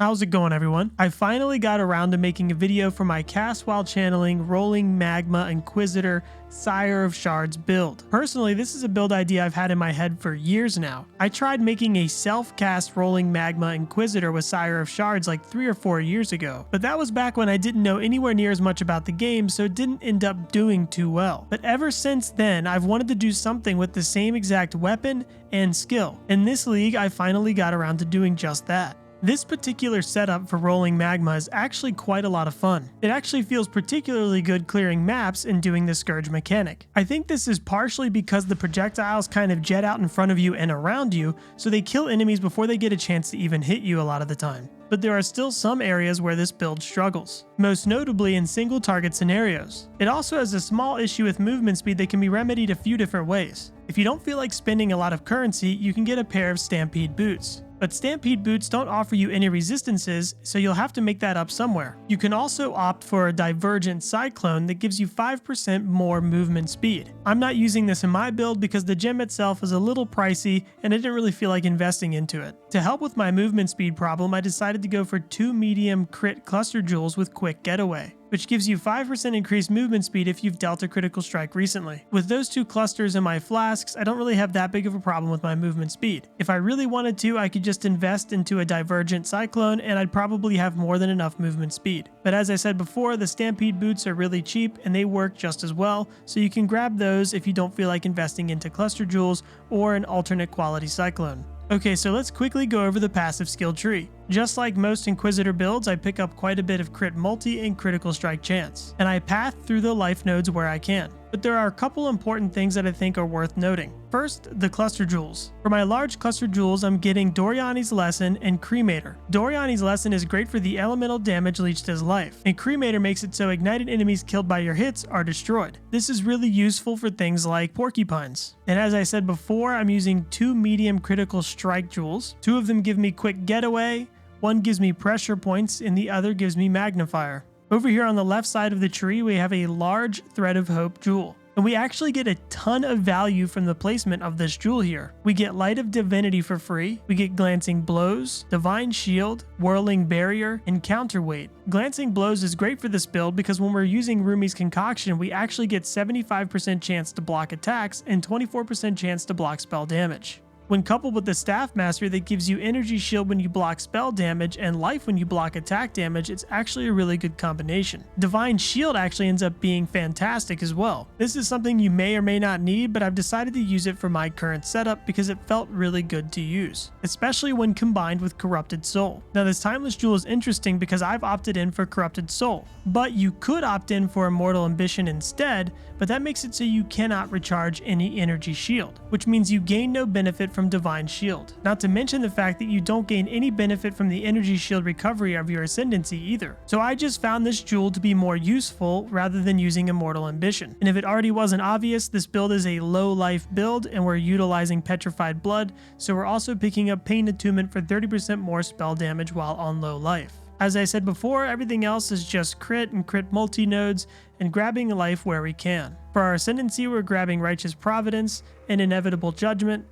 How's it going, everyone? I finally got around to making a video for my cast while channeling rolling Magma Inquisitor Sire of Shards build. Personally, this is a build idea I've had in my head for years now. I tried making a self-cast rolling Magma Inquisitor with Sire of Shards like 3 or 4 years ago, but that was back when I didn't know anywhere near as much about the game, so it didn't end up doing too well. But ever since then, I've wanted to do something with the same exact weapon and skill. In this league, I finally got around to doing just that. This particular setup for rolling Magma is actually quite a lot of fun. It actually feels particularly good clearing maps and doing the scourge mechanic. I think this is partially because the projectiles kind of jet out in front of you and around you, so they kill enemies before they get a chance to even hit you a lot of the time. But there are still some areas where this build struggles, most notably in single target scenarios. It also has a small issue with movement speed that can be remedied a few different ways. If you don't feel like spending a lot of currency, you can get a pair of Stampede boots. But Stampede boots don't offer you any resistances, so you'll have to make that up somewhere. You can also opt for a Divergent Cyclone that gives you 5% more movement speed. I'm not using this in my build because the gem itself is a little pricey and I didn't really feel like investing into it. To help with my movement speed problem, I decided to go for 2 medium crit cluster jewels with quick getaway, which gives you 5% increased movement speed if you've dealt a critical strike recently. With those 2 clusters in my flasks, I don't really have that big of a problem with my movement speed. If I really wanted to, I could just invest into a Divergent Cyclone and I'd probably have more than enough movement speed. But as I said before, the Stampede boots are really cheap and they work just as well, so you can grab those if you don't feel like investing into cluster jewels or an alternate quality Cyclone. Okay, so let's quickly go over the passive skill tree. Just like most Inquisitor builds, I pick up quite a bit of crit multi and critical strike chance, and I path through the life nodes where I can. But there are a couple important things that I think are worth noting. First, the cluster jewels. For my large cluster jewels, I'm getting Doriani's Lesson and Cremator. Doriani's Lesson is great for the elemental damage leached as life, and Cremator makes it so ignited enemies killed by your hits are destroyed. This is really useful for things like porcupines. And as I said before, I'm using 2 medium critical strike jewels. 2 of them give me quick getaway, 1 gives me pressure points, and the other gives me magnifier. Over here on the left side of the tree, we have a large Thread of Hope jewel. And we actually get a ton of value from the placement of this jewel here. We get Light of Divinity for free, we get Glancing Blows, Divine Shield, Whirling Barrier, and Counterweight. Glancing Blows is great for this build because when we're using Rumi's Concoction, we actually get 75% chance to block attacks and 24% chance to block spell damage. When coupled with the Staff Master that gives you energy shield when you block spell damage and life when you block attack damage, it's actually a really good combination. Divine Shield actually ends up being fantastic as well. This is something you may or may not need, but I've decided to use it for my current setup because it felt really good to use, especially when combined with Corrupted Soul. Now this Timeless Jewel is interesting because I've opted in for Corrupted Soul, but you could opt in for Immortal Ambition instead, but that makes it so you cannot recharge any energy shield, which means you gain no benefit from Divine Shield. Not to mention the fact that you don't gain any benefit from the energy shield recovery of your ascendancy either. So I just found this jewel to be more useful rather than using Immortal Ambition. And if it already wasn't obvious, this build is a low life build and we're utilizing Petrified Blood, so we're also picking up Pain Attunement for 30% more spell damage while on low life. As I said before, everything else is just crit and crit multi nodes and grabbing life where we can. For our ascendancy, we're grabbing Righteous Providence and Inevitable Judgment,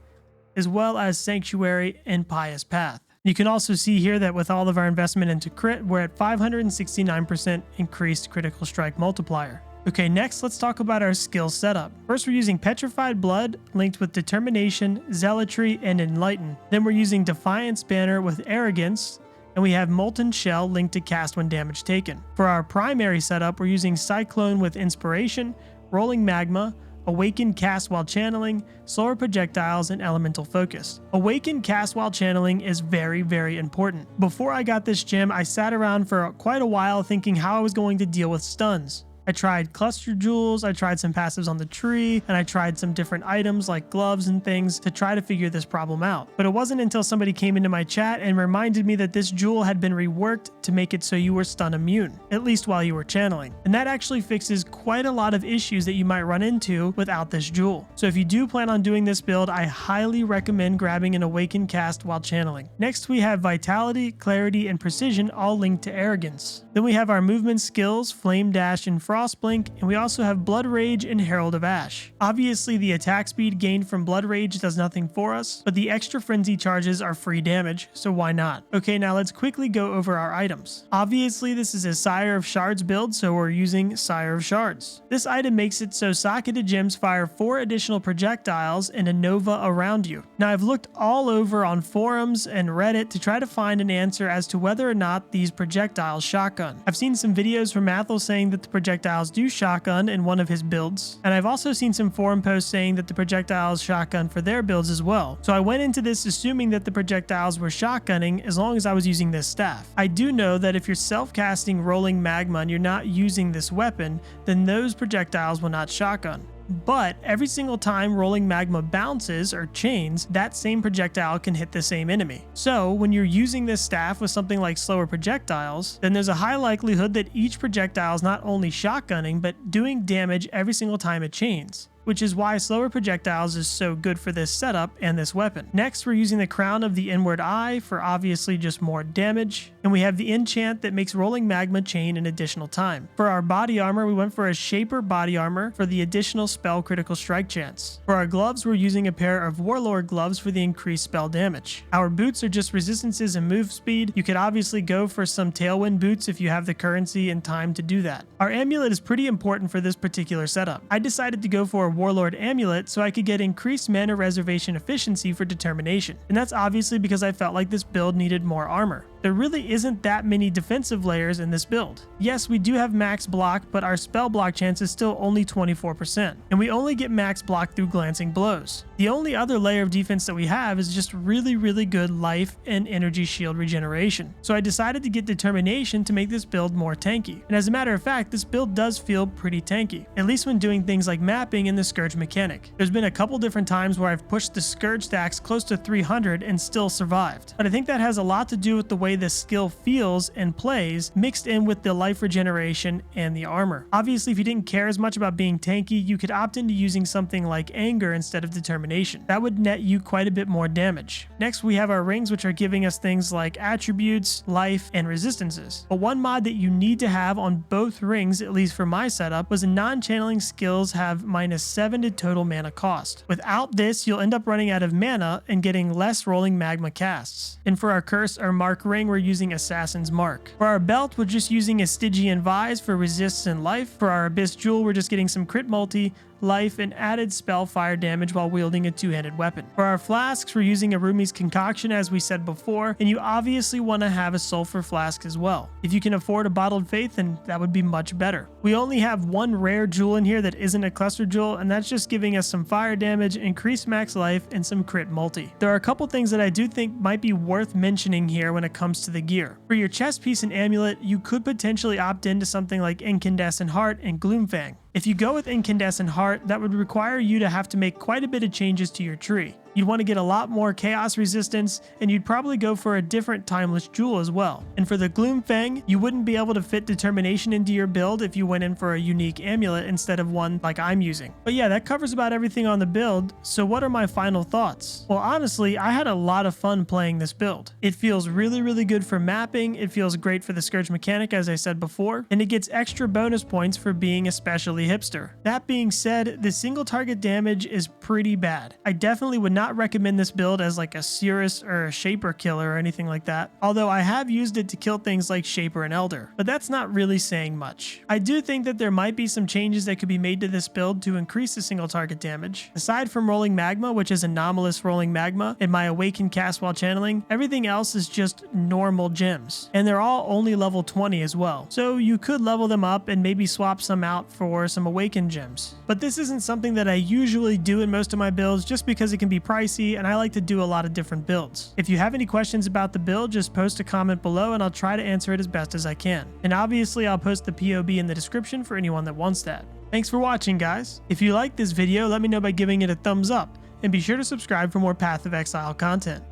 as well as Sanctuary and Pious Path. You can also see here that with all of our investment into crit, we're at 569% increased critical strike multiplier. Okay, next let's talk about our skill setup. First, we're using Petrified Blood linked with Determination, Zealotry, and Enlighten. Then we're using Defiance Banner with Arrogance, and we have Molten Shell linked to cast when damage taken. For our primary setup, we're using Cyclone with Inspiration, Rolling Magma, Awaken Cast while channeling, Solar Projectiles, and Elemental Focus. Awaken Cast while channeling is very important. Before I got this gem, I sat around for quite a while thinking how I was going to deal with stuns. I tried cluster jewels, I tried some passives on the tree, and I tried some different items like gloves and things to try to figure this problem out. But it wasn't until somebody came into my chat and reminded me that this jewel had been reworked to make it so you were stun immune, at least while you were channeling. And that actually fixes quite a lot of issues that you might run into without this jewel. So if you do plan on doing this build, I highly recommend grabbing an Awaken Cast while channeling. Next we have Vitality, Clarity, and Precision all linked to Arrogance. Then we have our movement skills, Flame Dash and Frost Frostblink, and we also have Blood Rage and Herald of Ash. Obviously, the attack speed gained from Blood Rage does nothing for us, but the extra frenzy charges are free damage, so why not? Okay, now let's quickly go over our items. Obviously, this is a Sire of Shards build, so we're using Sire of Shards. This item makes it so socketed gems fire 4 additional projectiles and a nova around you. Now, I've looked all over on forums and Reddit to try to find an answer as to whether or not these projectiles shotgun. I've seen some videos from Athel saying that the projectiles do shotgun in one of his builds, and I've also seen some forum posts saying that the projectiles shotgun for their builds as well. So I went into this assuming that the projectiles were shotgunning as long as I was using this staff. I do know that if you're self-casting Rolling Magma and you're not using this weapon, then those projectiles will not shotgun. But every single time Rolling Magma bounces or chains, that same projectile can hit the same enemy. So when you're using this staff with something like slower projectiles, then there's a high likelihood that each projectile is not only shotgunning, but doing damage every single time it chains, which is why slower projectiles is so good for this setup and this weapon. Next, we're using the Crown of the Inward Eye for obviously just more damage, and we have the enchant that makes Rolling Magma chain an additional time. For our body armor, we went for a Shaper body armor for the additional spell critical strike chance. For our gloves, we're using a pair of Warlord gloves for the increased spell damage. Our boots are just resistances and move speed. You could obviously go for some Tailwind boots if you have the currency and time to do that. Our amulet is pretty important for this particular setup. I decided to go for a Warlord amulet so I could get increased mana reservation efficiency for determination, and that's obviously because I felt like this build needed more armor. There really isn't that many defensive layers in this build. Yes, we do have max block, but our spell block chance is still only 24%, and we only get max block through glancing blows. The only other layer of defense that we have is just really good life and energy shield regeneration. So I decided to get determination to make this build more tanky. And as a matter of fact, this build does feel pretty tanky, at least when doing things like mapping and the scourge mechanic. There's been a couple different times where I've pushed the scourge stacks close to 300 and still survived. But I think that has a lot to do with the way this skill feels and plays, mixed in with the life regeneration and the armor. Obviously, if you didn't care as much about being tanky, you could opt into using something like anger instead of determination. That would net you quite a bit more damage. Next, we have our rings, which are giving us things like attributes, life, and resistances. But one mod that you need to have on both rings, at least for my setup, was a non-channeling skills have -7 to total mana cost. Without this, you'll end up running out of mana and getting less Rolling Magma casts. And for our curse or mark ring, we're using Assassin's Mark. For our belt, we're just using a Stygian Vise for resists and life. For our Abyss Jewel, we're just getting some crit multi, life, and added spell fire damage while wielding a two-handed weapon. For our flasks, we're using a Rumi's Concoction as we said before, and you obviously want to have a sulfur flask as well. If you can afford a Bottled Faith, then that would be much better. We only have one rare jewel in here that isn't a cluster jewel, and that's just giving us some fire damage, increased max life, and some crit multi. There are a couple things that I do think might be worth mentioning here when it comes to the gear. For your chest piece and amulet, you could potentially opt into something like Incandescent Heart and Gloomfang. If you go with Incandescent Heart, that would require you to have to make quite a bit of changes to your tree. You'd want to get a lot more chaos resistance, and you'd probably go for a different timeless jewel as well. And for the Gloomfang, you wouldn't be able to fit determination into your build if you went in for a unique amulet instead of one like I'm using. But yeah, that covers about everything on the build, so what are my final thoughts? Well, honestly, I had a lot of fun playing this build. It feels really good for mapping, it feels great for the scourge mechanic as I said before, and it gets extra bonus points for being especially hipster. That being said, the single target damage is pretty bad. I definitely would not recommend this build as like a Cirrus or a Shaper killer or anything like that, although I have used it to kill things like Shaper and Elder, but that's not really saying much. I do think that there might be some changes that could be made to this build to increase the single target damage. Aside from Rolling Magma, which is anomalous Rolling Magma, and my Awaken cast while channeling, everything else is just normal gems, and they're all only level 20 as well, so you could level them up and maybe swap some out for some Awaken gems. But this isn't something that I usually do in most of my builds just because it can be pricey and I like to do a lot of different builds. If you have any questions about the build, just post a comment below and I'll try to answer it as best as I can. And obviously I'll post the POB in the description for anyone that wants that. Thanks for watching, guys. If you liked this video, let me know by giving it a thumbs up, and be sure to subscribe for more Path of Exile content.